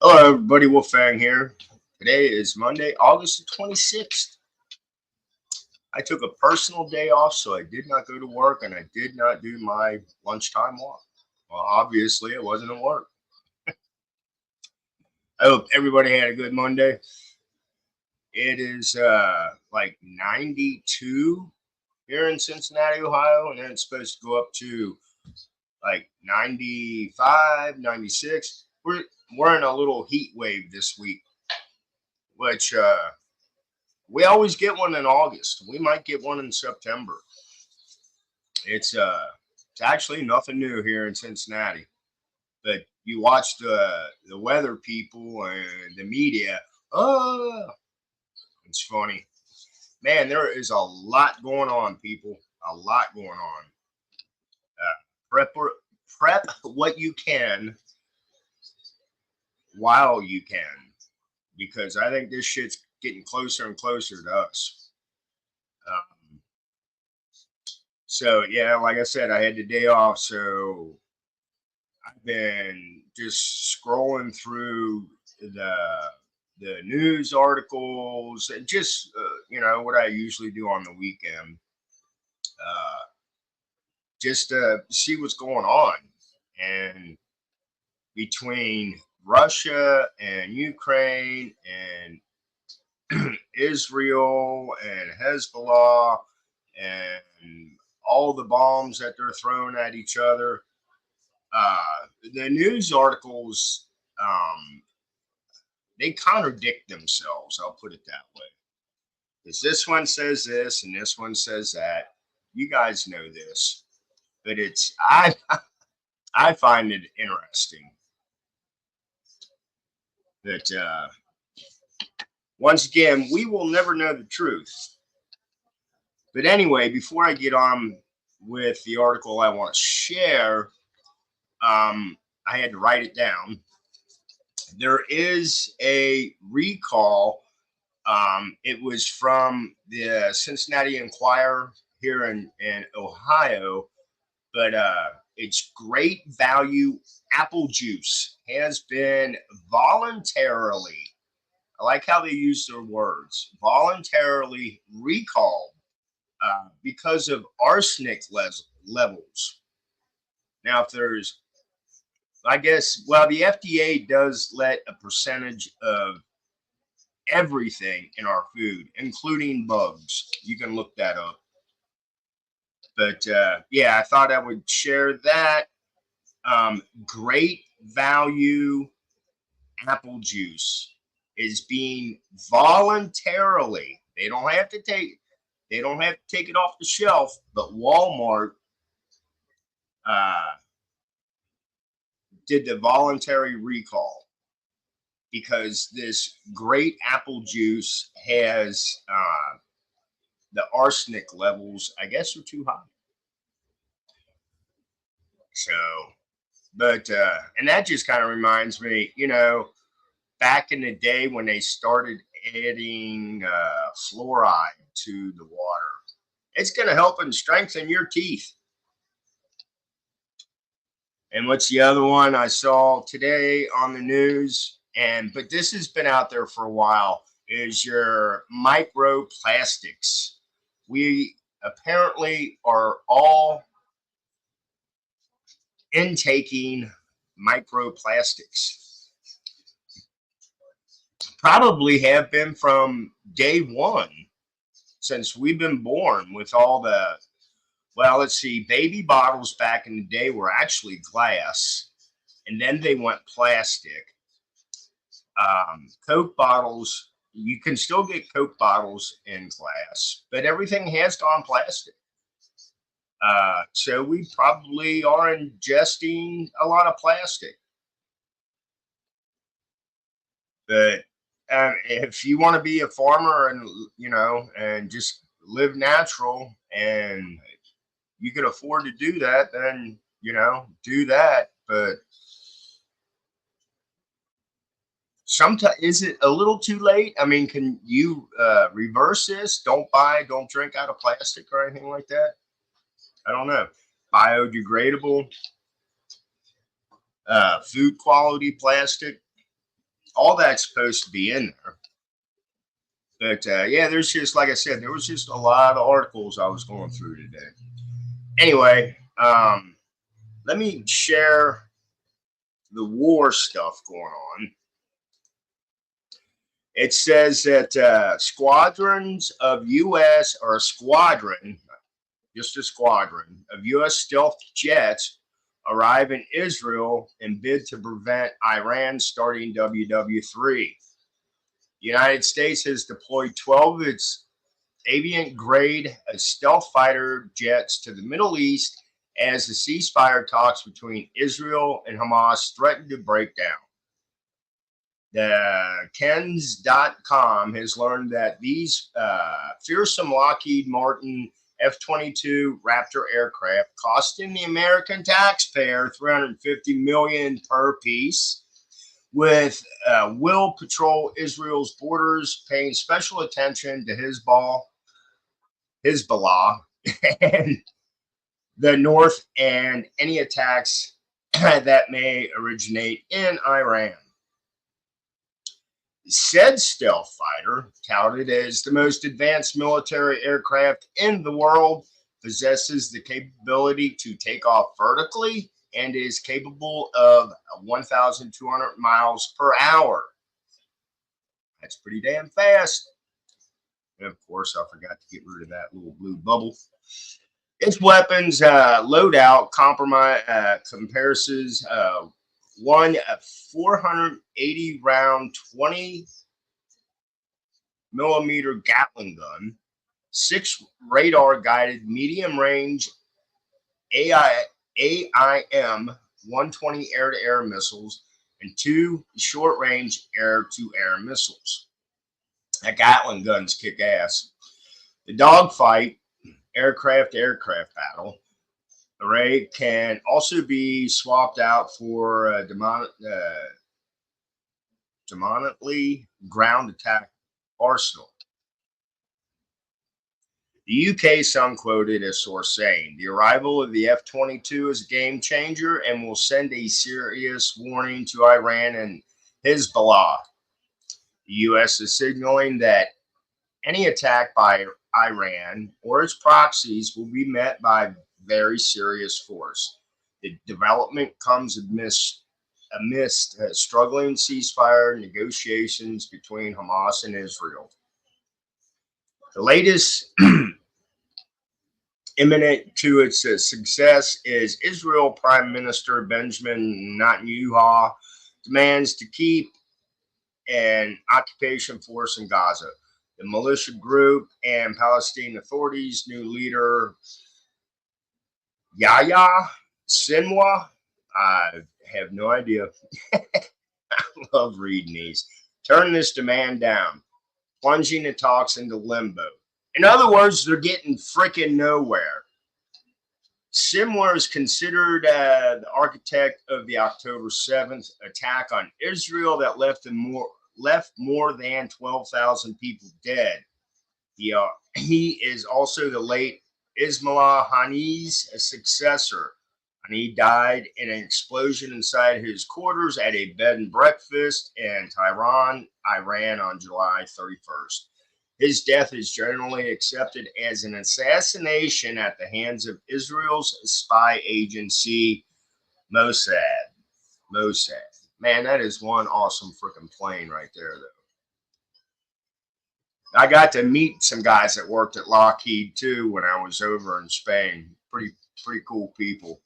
Hello, everybody. Wolfang here. Today is Monday, August the 26th. I took a personal day off, so I did not go to work and I did not do my lunchtime walk. Well, obviously, it wasn't at work. I hope everybody had a good Monday. It is like 92 here in Cincinnati, Ohio, and then it's supposed to go up to like 95, 96. We're in a little heat wave this week, which we always get one in August. We might get one in September. It's actually nothing new here in Cincinnati. But you watch the weather people and the media. Oh, it's funny. Man, there is a lot going on, people. A lot going on. Prep prep what you can while you can, because I think this shit's getting closer and closer to us. Um, so yeah, like I said, I had the day off, so I've been just scrolling through the the news articles and just what I usually do on the weekend, uh, just to see what's going on. And between Russia and Ukraine and Israel and Hezbollah and all the bombs that they're throwing at each other, the news articles, they contradict themselves. I'll put it that way. Because this one says this and this one says that. You guys know this, but I find it interesting that once again we will never know the truth. But anyway, before I get on with the article I want to share, I had to write it down. There is a recall. It was from the Cincinnati Enquirer here in Ohio, but it's great value apple juice has been voluntarily, I like how they use their words, voluntarily recalled because of arsenic levels. Now, if there's, I guess, well, the FDA does let a percentage of everything in our food, including bugs. You can look that up. But yeah, I thought I would share that. Great value apple juice is being voluntarily. They don't have to take it off the shelf, but Walmart uh, did the voluntary recall because this great apple juice has the arsenic levels, I guess, are too high. So, but and that just kind of reminds me, back in the day when they started adding fluoride to the water, it's going to help and strengthen your teeth. And what's the other one I saw today on the news? But this has been out there for a while. Is your microplastics? We apparently are all intaking microplastics. Probably have been from day one since we've been born with all the, well, let's see, baby bottles back in the day were actually glass, and then they went plastic. Coke bottles, you can still get Coke bottles in glass, but everything has gone plastic. So we probably are ingesting a lot of plastic. But if you want to be a farmer and and just live natural, and you can afford to do that, then do that. But sometimes, is it a little too late? I mean, can you reverse this? Don't drink out of plastic or anything like that. I don't know. Biodegradable, food quality plastic. all that's supposed to be in there. But yeah, there's just, like I said, there was just a lot of articles I was going through today. Anyway, let me share the war stuff going on. It says that squadrons of U.S. or a squadron, just a squadron of U.S. stealth jets arrive in Israel in bid to prevent Iran starting WW3. The United States has deployed 12 of its aviation-grade stealth fighter jets to the Middle East as the ceasefire talks between Israel and Hamas threaten to break down. The Kens.com has learned that these fearsome Lockheed Martin F-22 Raptor aircraft, costing the American taxpayer $350 million per piece, with will patrol Israel's borders, paying special attention to Hezbollah, and the north, and any attacks that may originate in Iran. Said stealth fighter, touted as the most advanced military aircraft in the world, possesses the capability to take off vertically and is capable of 1,200 miles per hour. That's pretty damn fast. And of course, I forgot to get rid of that little blue bubble. Its weapons loadout compares one 480 round 20 millimeter Gatling gun, 6 radar guided medium range AIM 120 air to air missiles, and 2 short range air to air missiles. That Gatling gun's kick ass. The dogfight aircraft to aircraft battle array can also be swapped out for dominantly ground attack arsenal. The UK Sun quoted a source saying, the arrival of the F-22 is a game changer and will send a serious warning to Iran and Hezbollah. The US is signaling that any attack by Iran or its proxies will be met by very serious force. The development comes amidst struggling ceasefire negotiations between Hamas and Israel. The latest imminent to its success is Israel Prime Minister Benjamin Netanyahu demands to keep an occupation force in Gaza. The militia group and Palestinian Authority's new leader, Yahya Sinwar, I have no idea. I love reading these. Turn this demand down, plunging the talks into limbo. In other words, they're getting freaking nowhere. Sinwar is considered the architect of the October 7th attack on Israel that left more than 12,000 people dead. He is also the late Ismail Haniyeh's successor. Haniyeh died in an explosion inside his quarters at a bed and breakfast in Tehran, Iran on July 31st. His death is generally accepted as an assassination at the hands of Israel's spy agency, Mossad. Man, that is one awesome freaking plane right there, though. I got to meet some guys that worked at Lockheed, too, when I was over in Spain. Pretty cool people.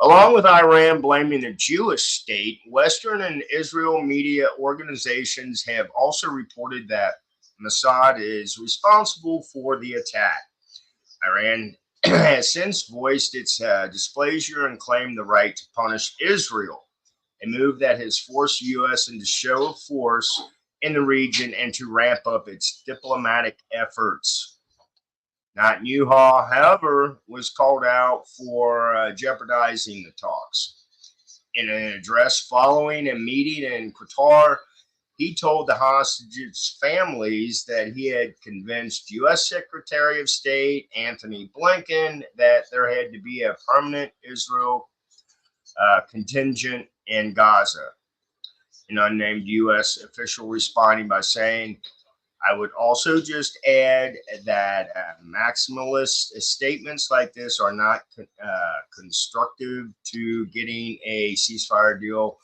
Along with Iran blaming the Jewish state, Western and Israel media organizations have also reported that Mossad is responsible for the attack. Iran has since voiced its displeasure and claimed the right to punish Israel, a move that has forced the U.S. into show of force in the region and to ramp up its diplomatic efforts. Netanyahu, however, was called out for jeopardizing the talks. In an address following a meeting in Qatar, he told the hostages' families that he had convinced U.S. Secretary of State Anthony Blinken that there had to be a permanent Israel contingent in Gaza. An unnamed U.S. official responding by saying, I would also just add that maximalist statements like this are not constructive to getting a ceasefire deal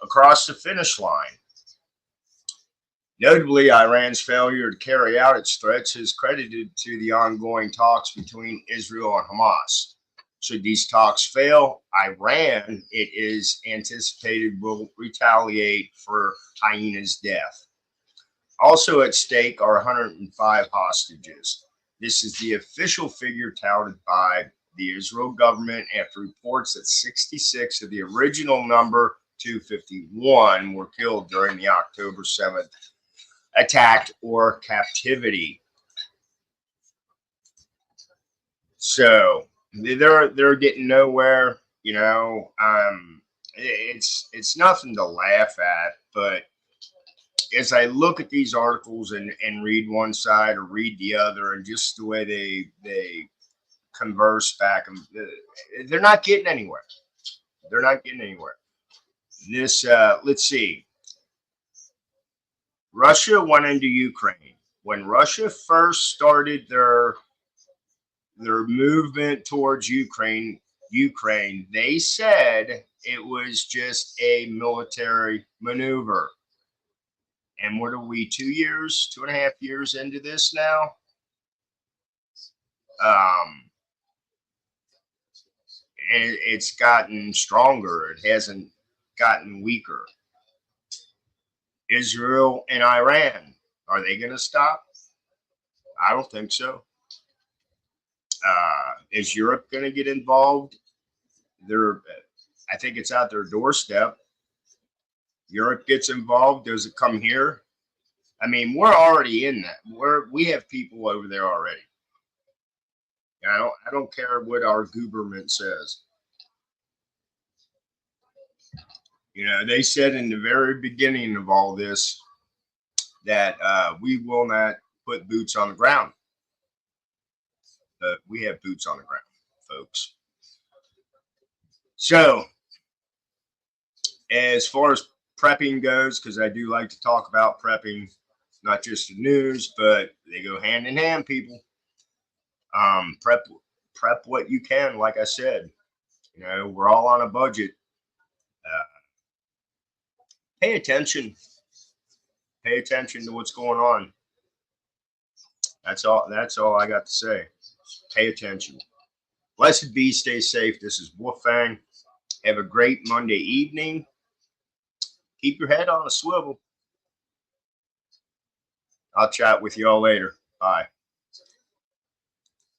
across the finish line. Notably, Iran's failure to carry out its threats is credited to the ongoing talks between Israel and Hamas. Should these talks fail, Iran, it is anticipated, will retaliate for Hyena's death. Also at stake are 105 hostages. This is the official figure touted by the Israel government after reports that 66 of the original number 251 were killed during the October 7th attack or captivity. So they're getting nowhere, you know. It's nothing to laugh at, but as I look at these articles and read one side or read the other, and just the way they converse back, and they're not getting anywhere. They're not getting anywhere. This let's see. Russia went into Ukraine. When Russia first started their movement towards Ukraine, they said it was just a military maneuver. And what are we, 2.5 years into this now? And it's gotten stronger. It hasn't gotten weaker. Israel and Iran, are they going to stop? I don't think so. Is Europe going to get involved? I think it's at their doorstep. Europe gets involved. Does it come here? I mean, we're already in that. We have people over there already. I don't care what our government says. You know, they said in the very beginning of all this that we will not put boots on the ground. But we have boots on the ground, folks. So, as far as prepping goes, because I do like to talk about prepping, not just the news, but they go hand in hand, people. Prep what you can. Like I said, you know, we're all on a budget. Pay attention. Pay attention to what's going on. That's all I got to say. Pay attention. Blessed be. Stay safe. This is Wolfang. Have a great Monday evening. Keep your head on a swivel. I'll chat with you all later. Bye.